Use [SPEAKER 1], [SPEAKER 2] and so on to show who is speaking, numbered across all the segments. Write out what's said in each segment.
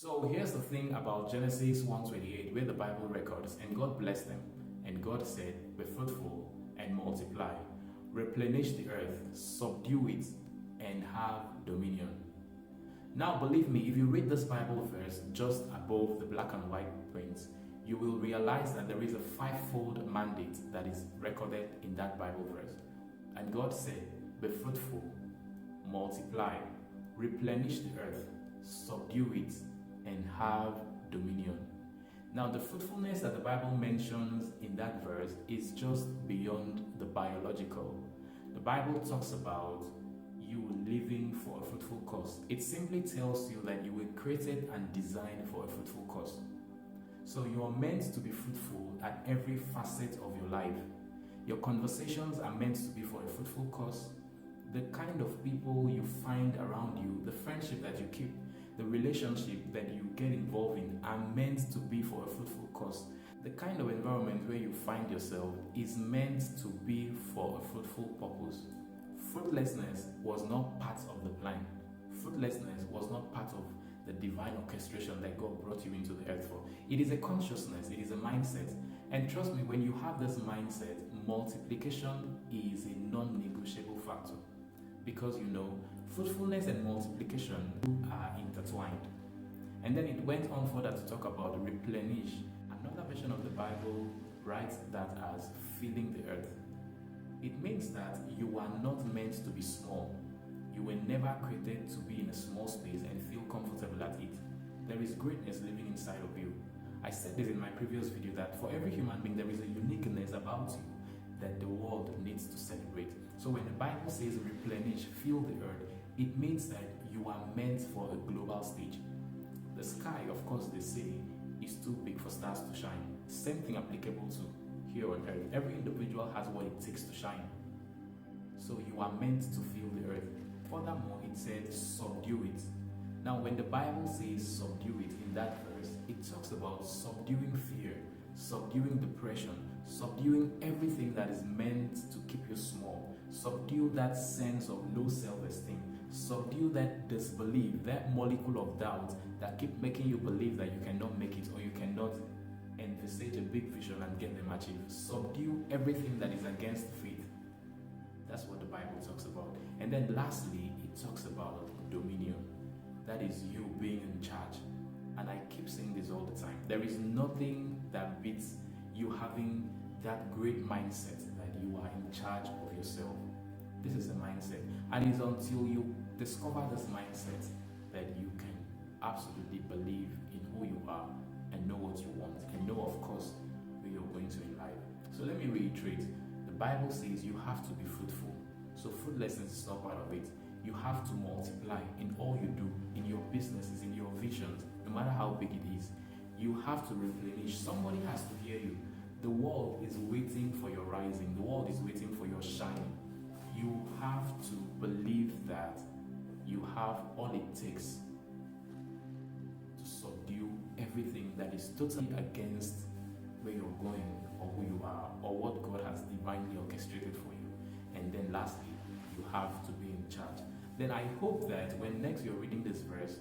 [SPEAKER 1] So here's the thing about Genesis 1:28, where the Bible records, and God blessed them, and God said, be fruitful and multiply, replenish the earth, subdue it, and have dominion. Now believe me, if you read this Bible verse just above the black and white print, you will realize that there is a fivefold mandate that is recorded in that Bible verse. And God said, be fruitful, multiply, replenish the earth, subdue it, and have dominion. Now, the fruitfulness that the Bible mentions in that verse is just beyond the biological. The Bible talks about you living for a fruitful cause. It simply tells you that you were created and designed for a fruitful cause. So you are meant to be fruitful at every facet of your life. Your conversations are meant to be for a fruitful cause. The kind of people you find around you, the friendship that you keep, the relationship that you get involved in are meant to be for a fruitful cause. The kind of environment where you find yourself is meant to be for a fruitful purpose. Fruitlessness was not part of the plan. Fruitlessness was not part of the divine orchestration that God brought you into the earth for. It is a consciousness, it is a mindset. And trust me, when you have this mindset, multiplication is a non-negotiable factor. Because you know, fruitfulness and multiplication are intertwined. And then it went on further to talk about replenish. Another version of the Bible writes that as filling the earth. It means that you are not meant to be small. You were never created to be in a small space and feel comfortable at it. There is greatness living inside of you. I said this in my previous video that for every human being there is a uniqueness about you that the world needs to celebrate. So when the Bible says replenish, fill the earth, it means that you are meant for a global stage. The sky, of course, they say, is too big for stars to shine. Same thing applicable to here on earth. Every individual has what it takes to shine. So you are meant to fill the earth. Furthermore, it said subdue it. Now, when the Bible says subdue it in that verse, it talks about subduing fear, subduing depression, subduing everything that is meant to keep you small. Subdue that sense of low self-esteem. Subdue that disbelief, that molecule of doubt that keep making you believe that you cannot make it or you cannot envisage a big vision and get them achieved. Subdue everything that is against faith. That's what the Bible talks about. And then lastly, it talks about dominion. That is you being in charge. And I keep saying this all the time. There is nothing that beats you having that great mindset that you are in charge of yourself. This is a mindset. And it's until you discover this mindset that you can absolutely believe in who you are and know what you want and know, of course, where you're going to in life. So let me reiterate. The Bible says you have to be fruitful. So fruitlessness is not part of it. You have to multiply in all you do, in your businesses, in your visions, no matter how big it is. You have to replenish. Somebody has to hear you. The world is waiting for your rising. The world is waiting for your shining. You have to believe that you have all it takes to subdue everything that is totally against where you're going or who you are or what God has divinely orchestrated for you. And then lastly, you have to be in charge. Then I hope that when next you're reading this verse,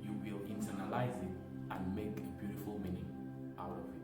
[SPEAKER 1] you will internalize it and make a beautiful meaning out of it.